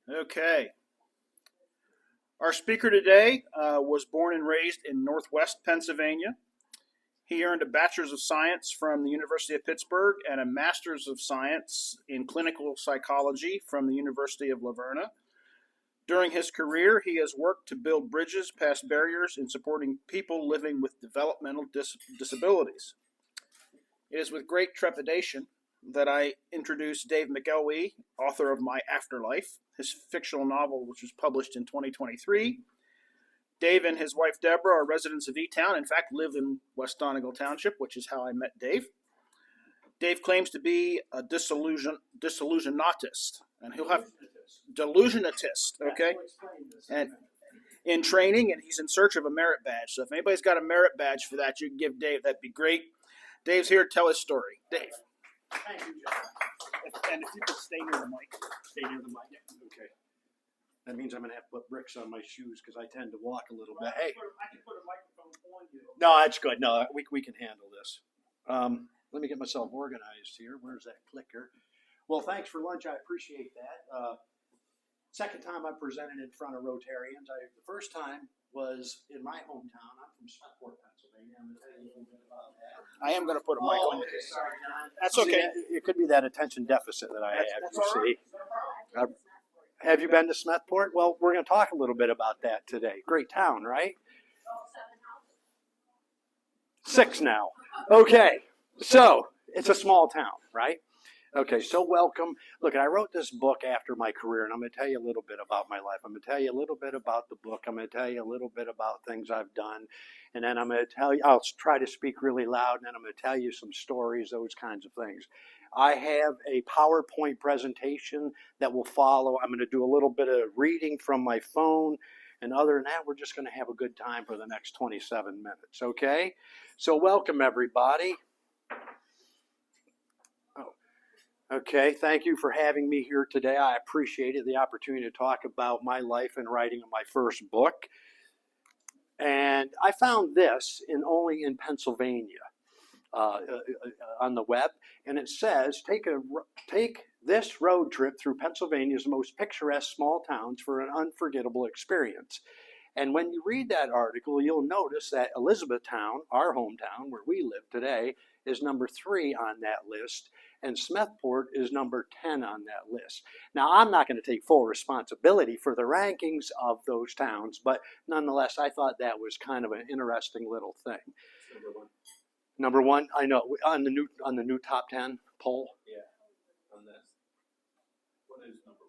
Okay. Our speaker today was born and raised in Northwest Pennsylvania. He earned a Bachelor's of Science from the University of Pittsburgh and a Master's of Science in Clinical Psychology from the University of Laverna. During his career, he has worked to build bridges past barriers in supporting people living with developmental disabilities. It is with great trepidation that I introduce Dave McElwee, author of My Afterlife, his fictional novel, which was published in 2023. Dave and his wife Deborah are residents of E-Town, in fact, live in West Donegal Township, which is how I met Dave. Dave claims to be a disillusionatist, and he'll have delusionatist, okay? And in training, and he's in search of a merit badge. So if anybody's got a merit badge for that, you can give Dave. That'd be great. Dave's here to tell his story. Dave. Thank you, John. And if you could stay near the mic. Stay near the mic. Okay. That means I'm going to have to put bricks on my shoes because I tend to walk a little bit. Hey. I can put a microphone on you. No, that's good. No, we can handle this. Let me get myself organized here. Where's that clicker? Well, thanks for lunch. I appreciate that. Second time I presented in front of Rotarians. The first time was in my hometown. I'm from Smethport, Pennsylvania. I'm going to tell you a little bit about that. I am going to put a mic on you. Okay, sorry, John. That's okay. See, it could be that attention deficit that I have. That's You all see. Have you been to Smethport? Well, we're going to talk a little bit about that today. Great town, right? 6 now. Okay. So, it's a small town, right? Okay, so welcome. Look, I wrote this book after my career, and I'm going to tell you a little bit about my life. I'm going to tell you a little bit about the book. I'm going to tell you a little bit about things I've done. And then I'm going to tell you, I'll try to speak really loud, and then I'm going to tell you some stories, those kinds of things. I have a PowerPoint presentation that will follow. I'm going to do a little bit of reading from my phone. And other than that, we're just going to have a good time for the next 27 minutes, okay? So welcome, everybody. Okay, thank you for having me here today. I appreciate it, the opportunity to talk about my life and writing of my first book. And I found this only in Pennsylvania on the web, and it says, take this road trip through Pennsylvania's most picturesque small towns for an unforgettable experience. And when you read that article, you'll notice that Elizabethtown, our hometown where we live today, is number 3 on that list, and Smethport is number 10 on that list. Now, I'm not going to take full responsibility for the rankings of those towns, but nonetheless, I thought that was kind of an interesting little thing. Number one, I know, on the new top 10 poll. Yeah, on this. What is number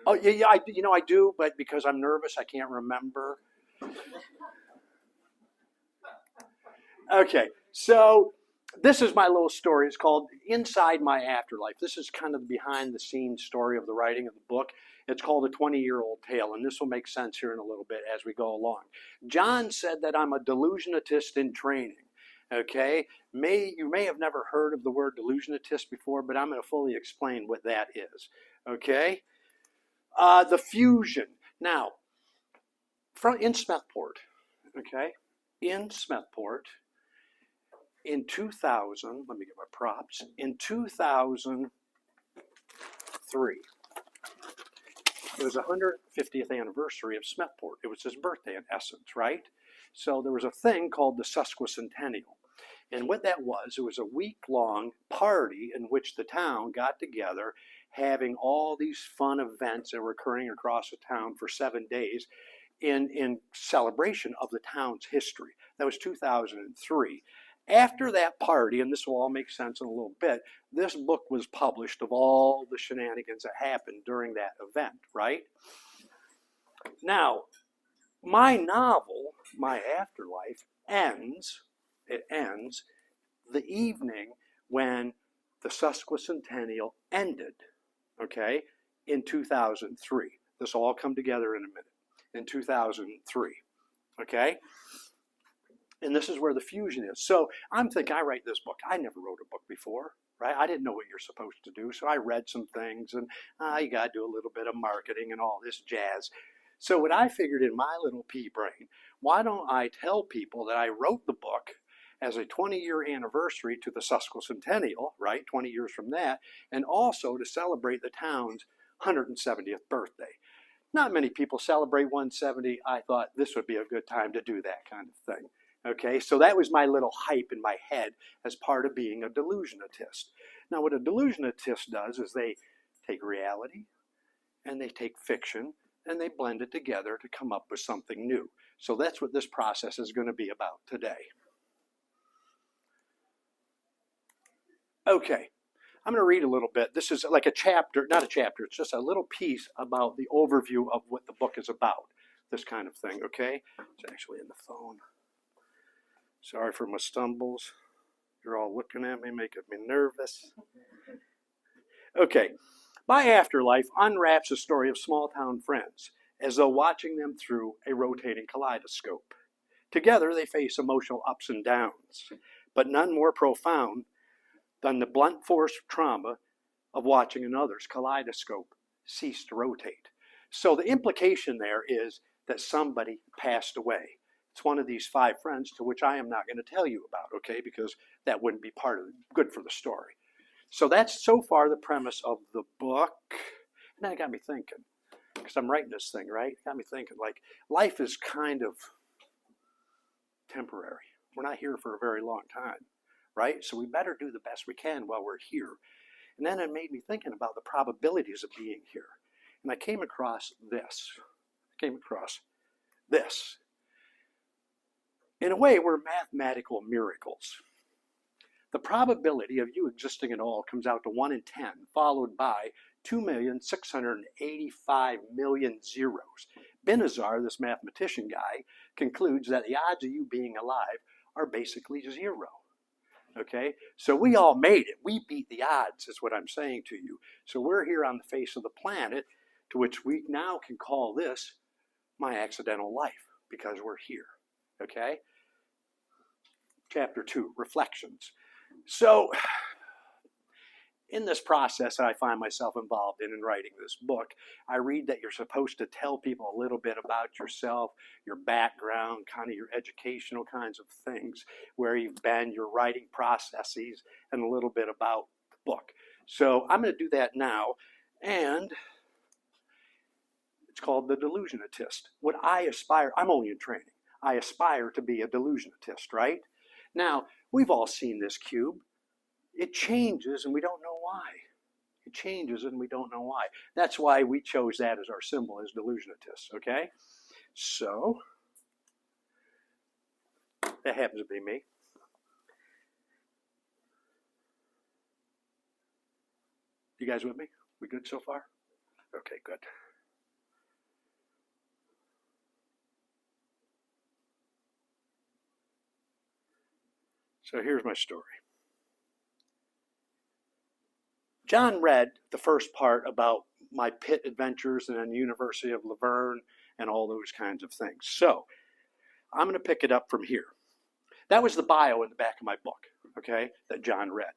1? Oh, yeah, I do, but because I'm nervous, I can't remember. Okay, so this is my little story. It's called Inside My Afterlife. This is kind of the behind-the-scenes story of the writing of the book. It's called A 20-Year-Old Tale, and this will make sense here in a little bit as we go along. John said that I'm a delusionatist in training. Okay, you may have never heard of the word delusionatist before, but I'm going to fully explain what that is. Okay, the fusion. Now, in Smethport, okay, in Smethport, in 2000, let me get my props, in 2003, it was the 150th anniversary of Smethport. It was his birthday in essence, right? So there was a thing called the Sesquicentennial. And what that was, it was a week-long party in which the town got together, having all these fun events that were occurring across the town for 7 days in celebration of the town's history. That was 2003. After that party, and this will all make sense in a little bit, this book was published of all the shenanigans that happened during that event, right? Now, my novel, My Afterlife, ends the evening when the Sesquicentennial ended, okay, in 2003. This will all come together in a minute, in 2003, okay? And this is where the fusion is. So I'm thinking, I write this book. I never wrote a book before, right? I didn't know what you're supposed to do. So I read some things, and you got to do a little bit of marketing and all this jazz. So what I figured in my little pea brain, why don't I tell people that I wrote the book as a 20-year anniversary to the Sesquicentennial, right, 20 years from that, and also to celebrate the town's 170th birthday. Not many people celebrate 170. I thought this would be a good time to do that kind of thing. Okay, so that was my little hype in my head as part of being a delusionist. Now, what a delusionist does is they take reality and they take fiction and they blend it together to come up with something new. So that's what this process is going to be about today. Okay, I'm going to read a little bit. This is like a chapter, not a chapter, it's just a little piece about the overview of what the book is about. This kind of thing, okay? It's actually in the phone. Sorry for my stumbles. You're all looking at me, making me nervous. Okay, my afterlife unwraps the story of small-town friends as though watching them through a rotating kaleidoscope. Together, they face emotional ups and downs, but none more profound than the blunt force trauma of watching another's kaleidoscope cease to rotate. So the implication there is that somebody passed away. It's one of these 5 friends to which I am not going to tell you about, okay, because that wouldn't be good for the story. So that's so far the premise of the book. And that got me thinking, because I'm writing this thing, right? It got me thinking, like, life is kind of temporary. We're not here for a very long time, right? So we better do the best we can while we're here. And then it made me thinking about the probabilities of being here. And I came across this. In a way, we're mathematical miracles. The probability of you existing at all comes out to 1 in 10, followed by 2,685,000,000 zeros. Benazar, this mathematician guy, concludes that the odds of you being alive are basically 0. Okay, so we all made it. We beat the odds, is what I'm saying to you. So we're here on the face of the planet, to which we now can call this my accidental life, because we're here. Okay? Chapter 2, Reflections. So, in this process that I find myself involved in writing this book, I read that you're supposed to tell people a little bit about yourself, your background, kind of your educational kinds of things, where you've been, your writing processes, and a little bit about the book. So I'm going to do that now, and it's called The Delusionist. What I aspire, I'm only in training, I aspire to be a delusionist, right? Now, we've all seen this cube. It changes and we don't know why. It changes and we don't know why. That's why we chose that as our symbol as delusionists, okay? So, that happens to be me. You guys with me? We good so far? Okay, good. So here's my story. John read the first part about my pit adventures and then the University of Laverne and all those kinds of things. So I'm going to pick it up from here. That was the bio in the back of my book, okay, that John read.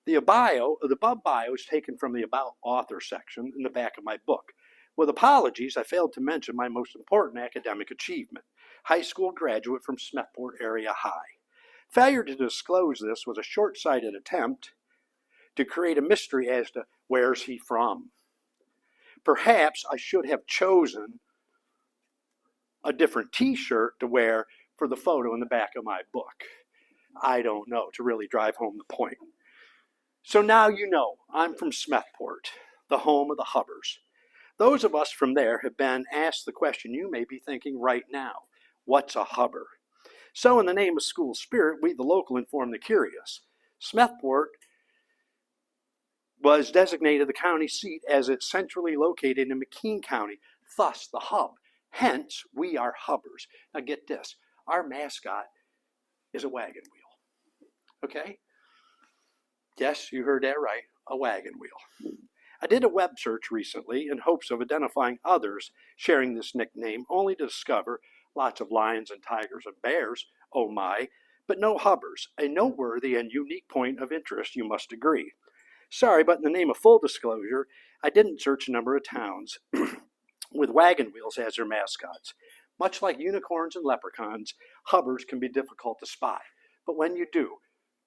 The above bio is taken from the About Author section in the back of my book. With apologies, I failed to mention my most important academic achievement, high school graduate from Smethport Area High. Failure to disclose this was a short-sighted attempt to create a mystery as to where's he from. Perhaps I should have chosen a different t-shirt to wear for the photo in the back of my book. I don't know, to really drive home the point. So now you know, I'm from Smethport, the home of the Hubbers. Those of us from there have been asked the question you may be thinking right now, what's a Hubber? So in the name of school spirit, we the local inform the curious. Smethport was designated the county seat as it's centrally located in McKean County, thus the hub. Hence, we are Hubbers. Now get this, our mascot is a wagon wheel, okay? Yes, you heard that right, a wagon wheel. I did a web search recently in hopes of identifying others sharing this nickname, only to discover lots of lions and tigers and bears, oh my, but no Hubbers, a noteworthy and unique point of interest, you must agree. Sorry, but in the name of full disclosure, I didn't search a number of towns with wagon wheels as their mascots. Much like unicorns and leprechauns, Hubbers can be difficult to spot. But when you do,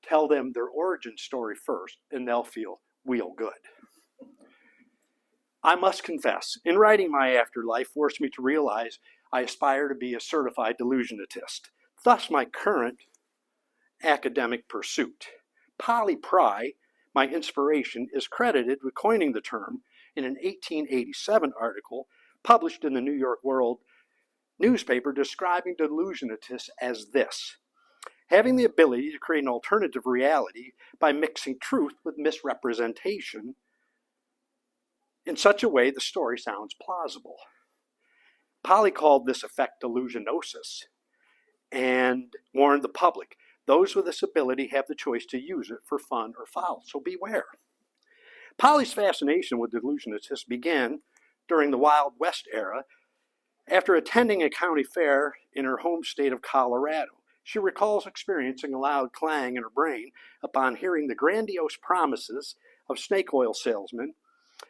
tell them their origin story first, and they'll feel real good. I must confess, in writing my afterlife forced me to realize I aspire to be a certified delusionist, thus my current academic pursuit. Polly Pry, my inspiration, is credited with coining the term in an 1887 article published in the New York World newspaper describing delusionists as this: having the ability to create an alternative reality by mixing truth with misrepresentation in such a way the story sounds plausible. Polly called this effect delusionosis and warned the public, those with this ability have the choice to use it for fun or foul, so beware. Polly's fascination with delusionists began during the Wild West era after attending a county fair in her home state of Colorado. She recalls experiencing a loud clang in her brain upon hearing the grandiose promises of snake oil salesmen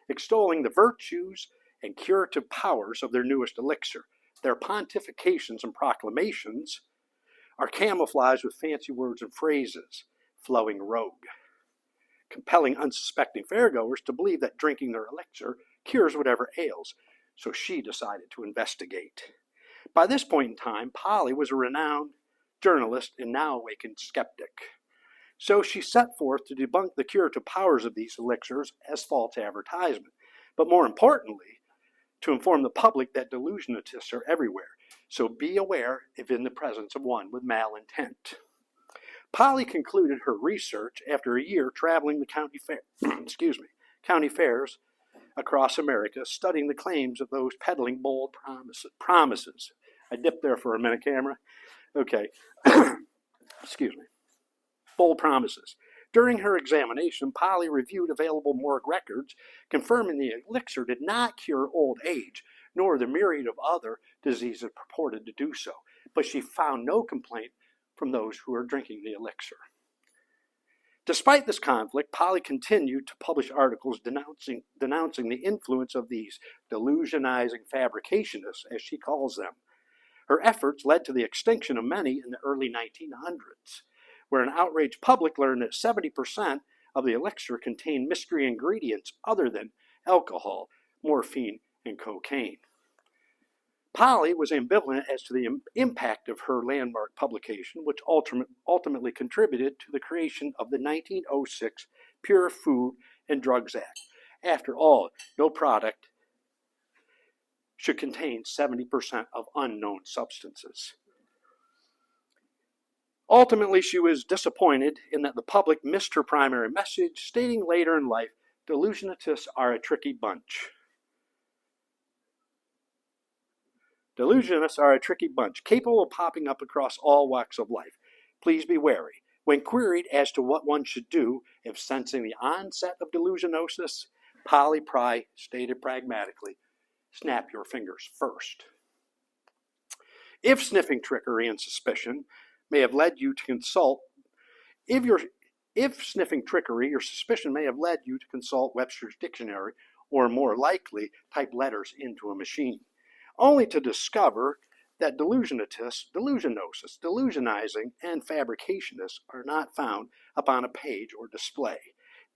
extolling the virtues and curative powers of their newest elixir. Their pontifications and proclamations are camouflaged with fancy words and phrases, flowing rogue, compelling unsuspecting fairgoers to believe that drinking their elixir cures whatever ails, so she decided to investigate. By this point in time, Polly was a renowned journalist and now awakened skeptic. So she set forth to debunk the curative powers of these elixirs as false advertisement, but more importantly, to inform the public that delusionists are everywhere, so be aware if in the presence of one with malintent. Polly concluded her research after a year traveling the county fairs across America, studying the claims of those peddling bold promises. I dipped there for a minute, camera. Okay. Bold promises. During her examination, Polly reviewed available morgue records, confirming the elixir did not cure old age, nor the myriad of other diseases purported to do so. But she found no complaint from those who were drinking the elixir. Despite this conflict, Polly continued to publish articles denouncing the influence of these delusionizing fabricationists, as she calls them. Her efforts led to the extinction of many in the early 1900s, where an outraged public learned that 70% of the elixir contained mystery ingredients other than alcohol, morphine, and cocaine. Polly was ambivalent as to the impact of her landmark publication, which ultimately contributed to the creation of the 1906 Pure Food and Drugs Act. After all, no product should contain 70% of unknown substances. Ultimately, she was disappointed in that the public missed her primary message, stating later in life, delusionists are a tricky bunch. Delusionists are a tricky bunch, capable of popping up across all walks of life. Please be wary. When queried as to what one should do if sensing the onset of delusionosis, Polly Pry stated pragmatically, snap your fingers first. If sniffing trickery and suspicion may have led you to consult, if sniffing trickery or suspicion may have led you to consult Webster's dictionary, or more likely, type letters into a machine, only to discover that delusionists, delusionosis, delusionizing, and fabricationists are not found upon a page or display.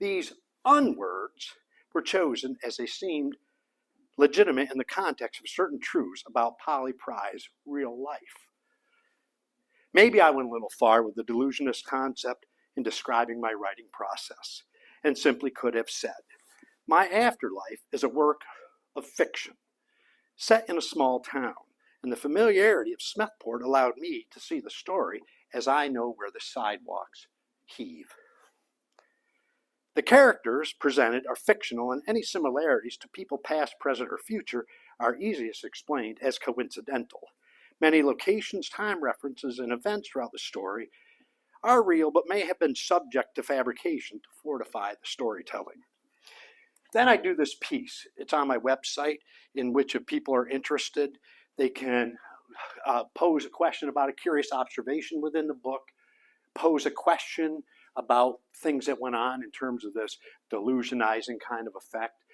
These unwords were chosen as they seemed legitimate in the context of certain truths about Polly Pry's real life. Maybe I went a little far with the delusionist concept in describing my writing process, and simply could have said, my afterlife is a work of fiction, set in a small town, and the familiarity of Smethport allowed me to see the story as I know where the sidewalks heave. The characters presented are fictional, and any similarities to people past, present, or future are easiest explained as coincidental. Many locations, time references, and events throughout the story are real but may have been subject to fabrication to fortify the storytelling. Then I do this piece. It's on my website, in which if people are interested, they can pose a question about a curious observation within the book, pose a question about things that went on in terms of this delusionizing kind of effect,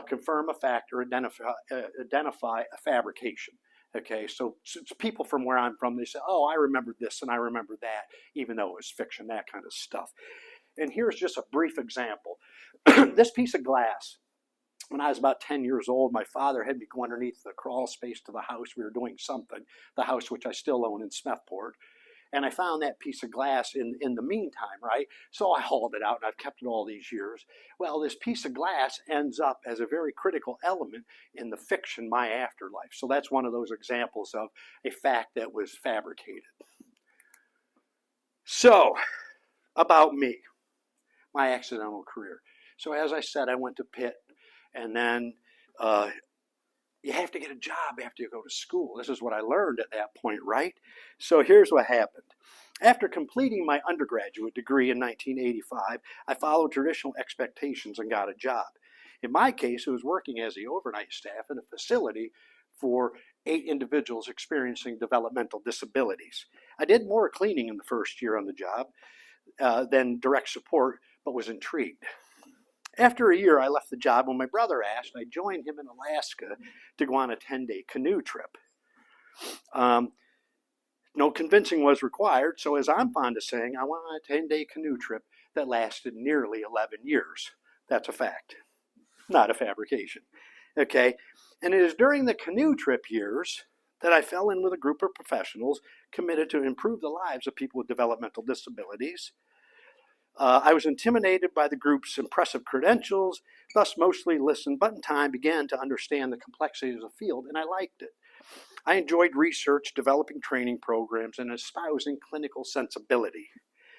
confirm a fact, or identify a fabrication. Okay, so people from where I'm from, they say, oh, I remember this and I remember that, even though it was fiction, that kind of stuff. And here's just a brief example. This piece of glass when I was about 10 years old, my father had me go underneath the crawl space to the house. We were doing something, the house which I still own in Smethport. And I found that piece of glass in the meantime, right? So I hauled it out, and I've kept it all these years. Well, this piece of glass ends up as a very critical element in the fiction My Afterlife. So that's one of those examples of a fact that was fabricated. So, about me, my accidental career. So as I said, I went to Pitt, and then you have to get a job after you go to school. This is what I learned at that point, right? So here's what happened. After completing my undergraduate degree in 1985, I followed traditional expectations and got a job. In my case, it was working as the overnight staff in a facility for 8 individuals experiencing developmental disabilities. I did more cleaning in the first year on the job than direct support, but was intrigued. After a year, I left the job. When my brother asked, I joined him in Alaska to go on a 10-day canoe trip. No convincing was required, so as I'm fond of saying, I went on a 10-day canoe trip that lasted nearly 11 years. That's a fact, not a fabrication. Okay, and it is during the canoe trip years that I fell in with a group of professionals committed to improve the lives of people with developmental disabilities. I was intimidated by the group's impressive credentials, thus mostly listened, but in time began to understand the complexities of the field, and I liked it. I enjoyed research, developing training programs, and espousing clinical sensibility.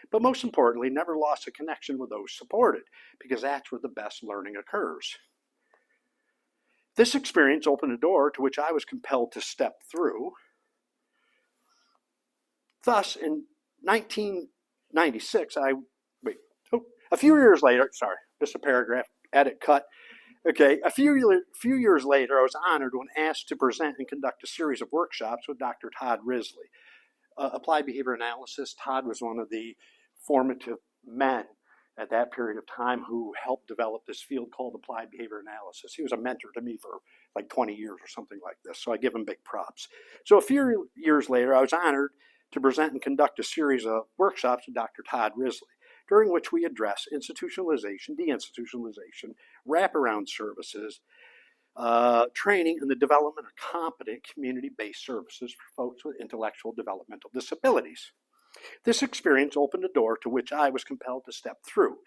But most importantly, never lost a connection with those supported, because that's where the best learning occurs. This experience opened a door to which I was compelled to step through. Thus, in 1996, a few years later, sorry, just a paragraph, edit, cut. Okay, a few years later, I was honored when asked to present and conduct a series of workshops with Dr. Todd Risley. Applied behavior analysis, Todd was one of the formative men at that period of time who helped develop this field called applied behavior analysis. He was a mentor to me for like 20 years or something like this, so I give him big props. So a few years later, I was honored to present and conduct a series of workshops with Dr. Todd Risley, during which we address institutionalization, deinstitutionalization, wraparound services, training, and the development of competent community-based services for folks with intellectual developmental disabilities. This experience opened a door to which I was compelled to step through.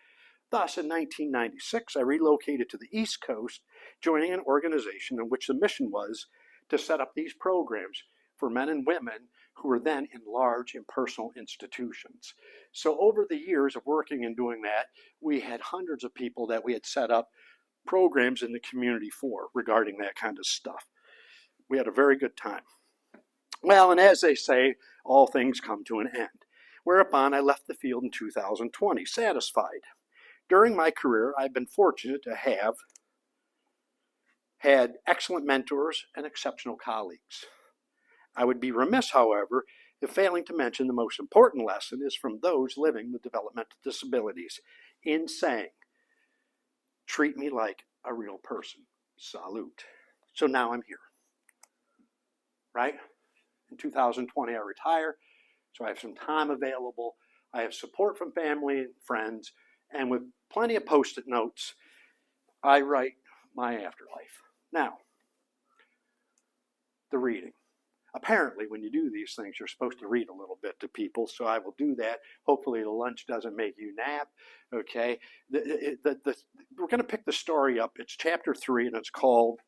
Thus, in 1996, I relocated to the East Coast, joining an organization in which the mission was to set up these programs for men and women who were then in large impersonal institutions. So over the years of working and doing that, we had hundreds of people that we had set up programs in the community for regarding that kind of stuff. We had a very good time. Well, and as they say, all things come to an end, whereupon I left the field in 2020, satisfied. During my career, I've been fortunate to have had excellent mentors and exceptional colleagues. I would be remiss, however, if failing to mention the most important lesson is from those living with developmental disabilities in saying, treat me like a real person. Salute. So now I'm here, right? In 2020, I retire, so I have some time available. I have support from family and friends, and with plenty of Post-it notes, I write my afterlife. Now, the reading. Apparently, when you do these things, you're supposed to read a little bit to people, so I will do that. Hopefully, the lunch doesn't make you nap, okay? We're going to pick the story up. It's chapter 3, and it's called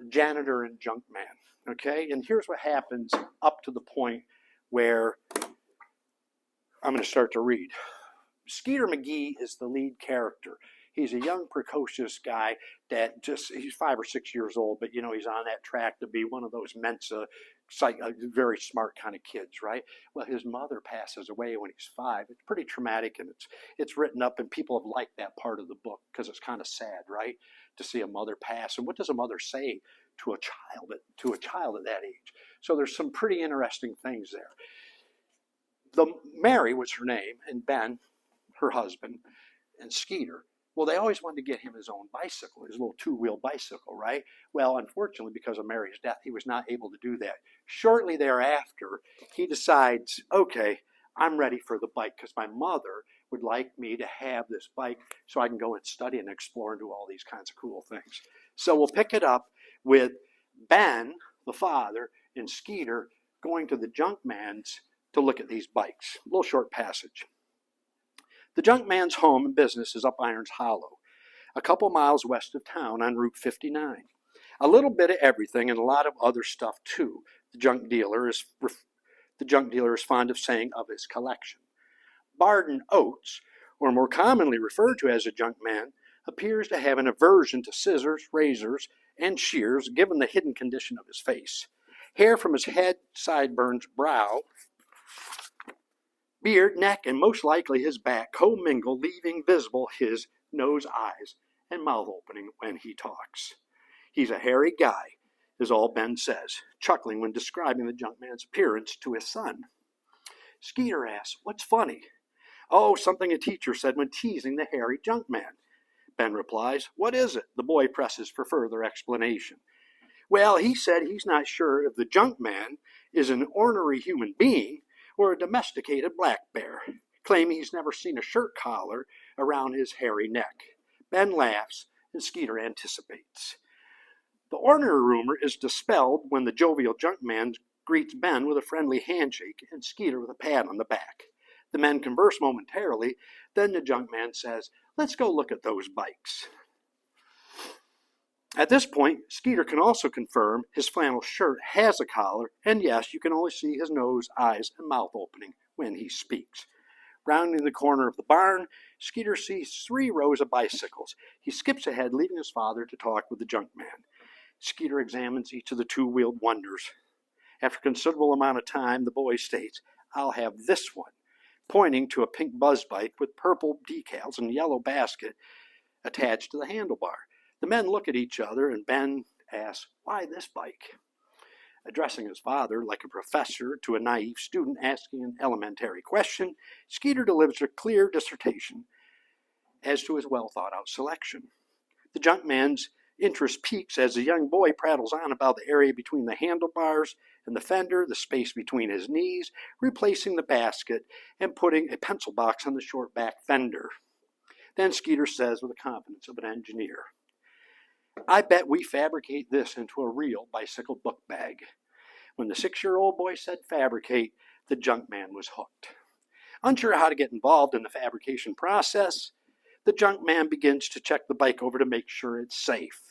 Janitor and Junk Man, okay? And here's what happens up to the point where I'm going to start to read. Skeeter McGee is the lead character. He's a young, precocious guy that he's 5 or 6 years old, but he's on that track to be one of those Mensa, very smart kind of kids, right? Well, his mother passes away when he's 5. It's pretty traumatic, and it's written up, and people have liked that part of the book because it's kind of sad, right? To see a mother pass, and what does a mother say to a child at that age? So there's some pretty interesting things there. Mary was her name, and Ben, her husband, and Skeeter. Well, they always wanted to get him his own bicycle, his little 2-wheel bicycle, right? Well, unfortunately, because of Mary's death, he was not able to do that. Shortly thereafter, he decides, okay, I'm ready for the bike because my mother would like me to have this bike so I can go and study and explore and do all these kinds of cool things. So we'll pick it up with Ben, the father, and Skeeter going to the junk man's to look at these bikes. A little short passage. The junk man's home and business is up Irons Hollow, a couple miles west of town on Route 59. A little bit of everything and a lot of other stuff too. The junk dealer is fond of saying of his collection. Barden Oates, or more commonly referred to as a junk man, appears to have an aversion to scissors, razors, and shears given the hidden condition of his face. Hair from his head, sideburns, brow, beard, neck, and most likely his back commingle, leaving visible his nose, eyes, and mouth opening when he talks. He's a hairy guy, is all Ben says, chuckling when describing the junk man's appearance to his son. Skeeter asks, "What's funny?" "Oh, something a teacher said when teasing the hairy junk man." Ben replies, "What is it?" The boy presses for further explanation. "Well, he said he's not sure if the junk man is an ornery human being or a domesticated black bear, claiming he's never seen a shirt collar around his hairy neck." Ben laughs, and Skeeter anticipates. The ornery rumor is dispelled when the jovial junk man greets Ben with a friendly handshake and Skeeter with a pat on the back. The men converse momentarily, then the junk man says, "Let's go look at those bikes." At this point, Skeeter can also confirm his flannel shirt has a collar, and yes, you can only see his nose, eyes, and mouth opening when he speaks. Rounding the corner of the barn, Skeeter sees 3 rows of bicycles. He skips ahead, leaving his father to talk with the junk man. Skeeter examines each of the 2-wheeled wonders. After a considerable amount of time, the boy states, "I'll have this one," pointing to a pink buzz bike with purple decals and yellow basket attached to the handlebar. The men look at each other, and Ben asks, "Why this bike?" Addressing his father like a professor to a naive student asking an elementary question, Skeeter delivers a clear dissertation as to his well-thought-out selection. The junk man's interest peaks as the young boy prattles on about the area between the handlebars and the fender, the space between his knees, replacing the basket, and putting a pencil box on the short back fender. Then Skeeter says with the confidence of an engineer, "I bet we fabricate this into a real bicycle book bag." When the 6-year-old boy said fabricate, the junk man was hooked. Unsure how to get involved in the fabrication process, the junk man begins to check the bike over to make sure it's safe.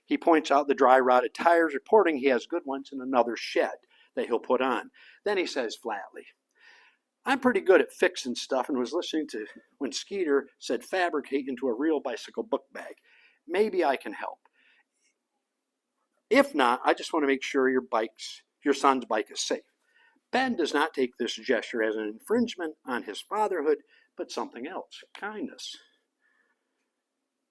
He points out the dry rotted tires, reporting he has good ones in another shed that he'll put on. Then he says flatly, "I'm pretty good at fixing stuff and was listening to when Skeeter said fabricate into a real bicycle book bag. Maybe I can help. If not, I just want to make sure your son's bike is safe." Ben does not take this gesture as an infringement on his fatherhood, but something else, kindness.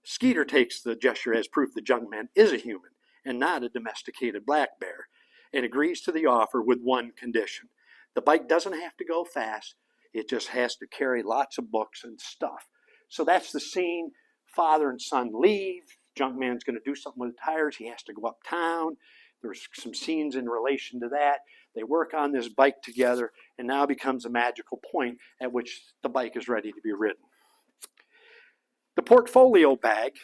Skeeter takes the gesture as proof the junk man is a human and not a domesticated black bear, and agrees to the offer with one condition. The bike doesn't have to go fast, it just has to carry lots of books and stuff. So that's the scene. Father and son leave. Junk man's going to do something with the tires. He has to go uptown. There's some scenes in relation to that. They work on this bike together, and now becomes a magical point at which the bike is ready to be ridden. The portfolio bag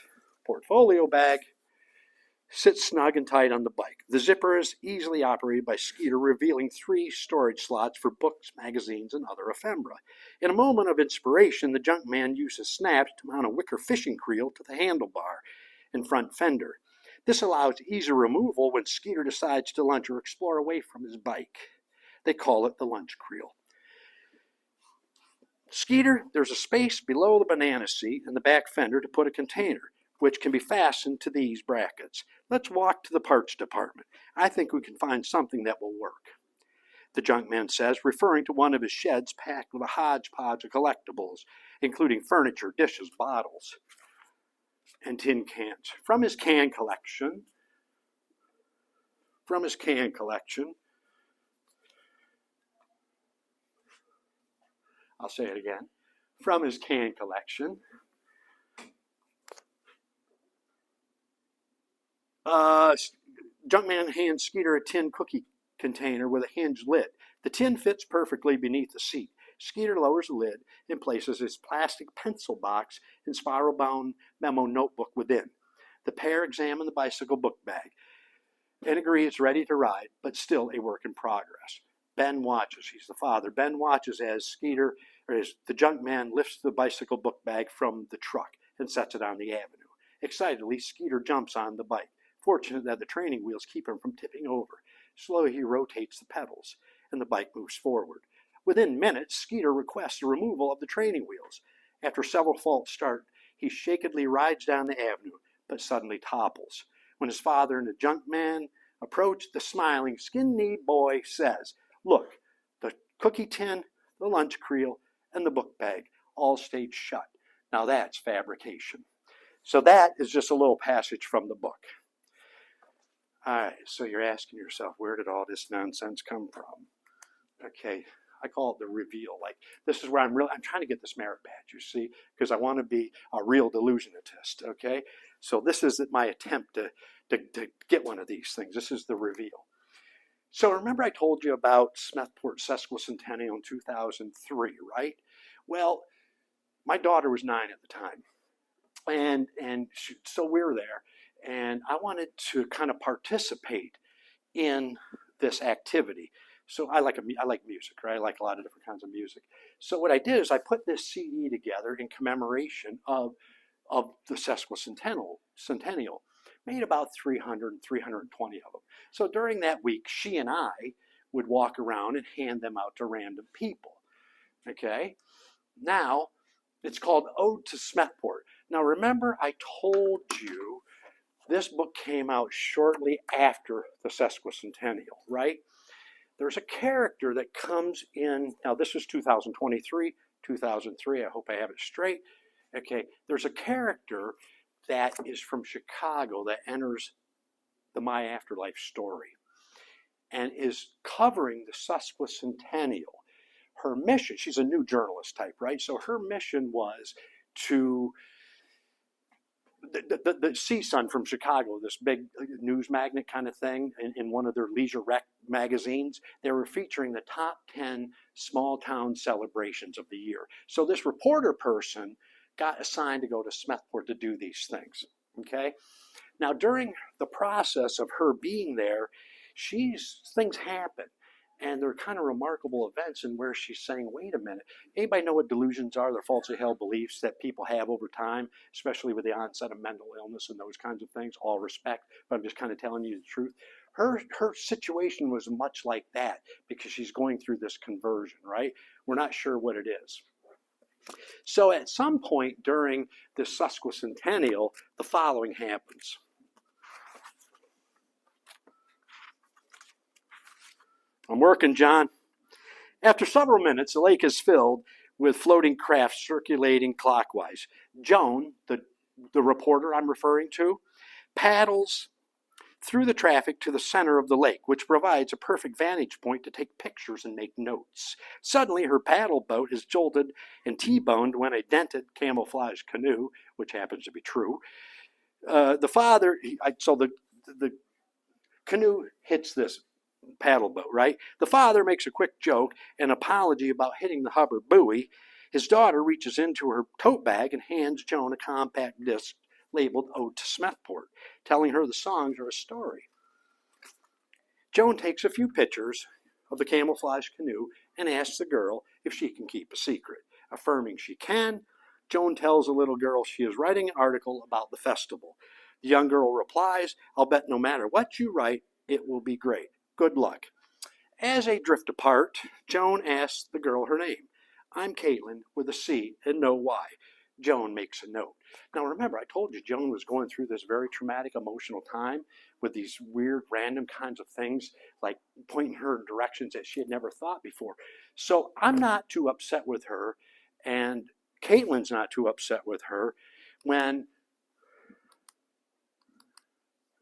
sits snug and tight on the bike. The zipper is easily operated by Skeeter, revealing 3 storage slots for books, magazines, and other ephemera. In a moment of inspiration, the junk man uses snaps to mount a wicker fishing creel to the handlebar and front fender. This allows easy removal when Skeeter decides to lunch or explore away from his bike. They call it the lunch creel. Skeeter, there's a space below the banana seat and the back fender to put a container, which can be fastened to these brackets. Let's walk to the parts department. I think we can find something that will work," the junk man says, referring to one of his sheds packed with a hodgepodge of collectibles, including furniture, dishes, bottles, and tin cans. From his can collection, I'll say it again. From his can collection, Junkman hands Skeeter a tin cookie container with a hinged lid. The tin fits perfectly beneath the seat. Skeeter lowers the lid and places his plastic pencil box and spiral-bound memo notebook within. The pair examine the bicycle book bag and agree it's ready to ride, but still a work in progress. Ben watches. He's the father. Ben watches as Skeeter, or as the junk man, lifts the bicycle book bag from the truck and sets it on the avenue. Excitedly, Skeeter jumps on the bike, fortunate that the training wheels keep him from tipping over. Slowly, he rotates the pedals, and the bike moves forward. Within minutes, Skeeter requests the removal of the training wheels. After several false starts, he shakily rides down the avenue, but suddenly topples. When his father and the junk man approach, the smiling, skin-kneed boy says, "Look, the cookie tin, the lunch creel, and the book bag all stayed shut. Now that's fabrication." So that is just a little passage from the book. All right, so you're asking yourself, where did all this nonsense come from? Okay, I call it the reveal. Like, this is where I'm trying to get this merit badge, you see, because I want to be a real delusionist, okay? So this is my attempt to get one of these things. This is the reveal. So remember I told you about Smethport Sesquicentennial in 2003, right? Well, my daughter was 9 at the time. So we were there, and I wanted to kind of participate in this activity. So I like music, right? I like a lot of different kinds of music. So what I did is I put this CD together in commemoration of the Sesquicentennial, made about 300, 320 of them. So during that week, she and I would walk around and hand them out to random people. Okay? Now, it's called Ode to Smethport. Now remember I told you this book came out shortly after the Sesquicentennial, right? There's a character that comes in, now this is 2023, 2003, I hope I have it straight. Okay, there's a character that is from Chicago that enters the My Afterlife story and is covering the Sesquicentennial. Her mission, she's a new journalist type, right? So her mission was to, the C-Sun from Chicago, this big news magnet kind of thing, in one of their leisure rec magazines, they were featuring the top 10 small town celebrations of the year. So this reporter person got assigned to go to Smethport to do these things, okay? Now during the process of her being there, things happen. And they're kind of remarkable events in where she's saying, wait a minute, anybody know what delusions are? They're falsely held beliefs that people have over time, especially with the onset of mental illness and those kinds of things. All respect, but I'm just kind of telling you the truth. Her situation was much like that because she's going through this conversion, right? We're not sure what it is. So at some point during the Sesquicentennial, the following happens. I'm working, John. After several minutes, the lake is filled with floating craft circulating clockwise. Joan, the reporter I'm referring to, paddles through the traffic to the center of the lake, which provides a perfect vantage point to take pictures and make notes. Suddenly, her paddle boat is jolted and T-boned when a dented camouflage canoe, which happens to be true. The canoe hits this paddle boat, right? The father makes a quick joke, an apology about hitting the Hubbard buoy. His daughter reaches into her tote bag and hands Joan a compact disc labeled Ode to Smethport, telling her the songs are a story. Joan takes a few pictures of the camouflage canoe and asks the girl if she can keep a secret. Affirming she can, Joan tells the little girl she is writing an article about the festival. The young girl replies, "I'll bet no matter what you write, it will be great. Good luck." As they drift apart, Joan asks the girl her name. "I'm Caitlin with a C and no Y." Joan makes a note. Now remember, I told you Joan was going through this very traumatic emotional time with these weird random kinds of things like pointing her in directions that she had never thought before. So I'm not too upset with her, and Caitlin's not too upset with her when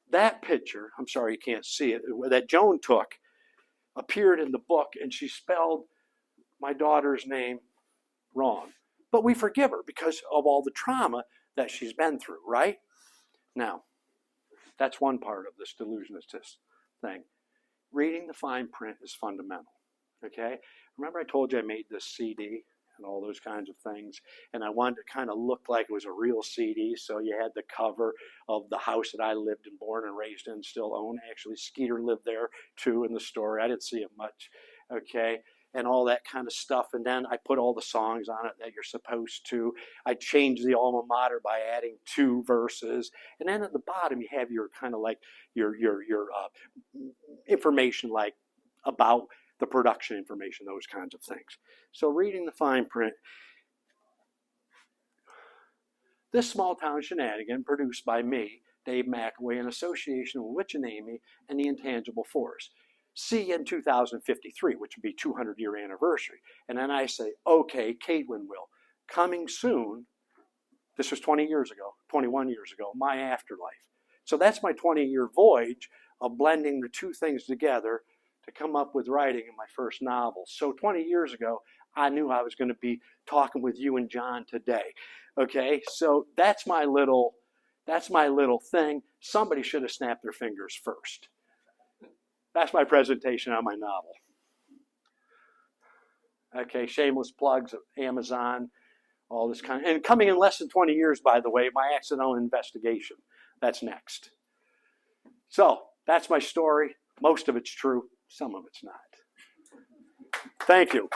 that picture, I'm sorry you can't see it, that Joan took appeared in the book and she spelled my daughter's name wrong. But we forgive her because of all the trauma that she's been through, right? Now, that's one part of this delusionist thing. Reading the fine print is fundamental, Okay, remember I told you I made this CD and all those kinds of things, and I wanted to kind of look like it was a real CD. So you had the cover of the house that I lived and born and raised in, still own. Actually, Skeeter lived there too in the story. I didn't see it much. Okay, and all that kind of stuff. And then I put all the songs on it that you're supposed to. I changed the alma mater by adding 2 verses. And then at the bottom, you have your kind of like your information, like about the production information, those kinds of things. So reading the fine print, this small town shenanigan produced by me, Dave McAway, in association with Witch and Amy and the Intangible Force. See in 2053, which would be 200-year anniversary. And then I say, okay, Caitlin will. Coming soon, this was 20 years ago, 21 years ago, my afterlife. So that's my 20-year voyage of blending the 2 things together to come up with writing in my first novel. So 20 years ago, I knew I was going to be talking with you and John today. Okay, so that's my little thing. Somebody should have snapped their fingers first. That's my presentation on my novel. Okay, shameless plugs of Amazon, all this kind of, and coming in less than 20 years, by the way, my accidental investigation. That's next. So that's my story. Most of it's true. Some of it's not. Thank you.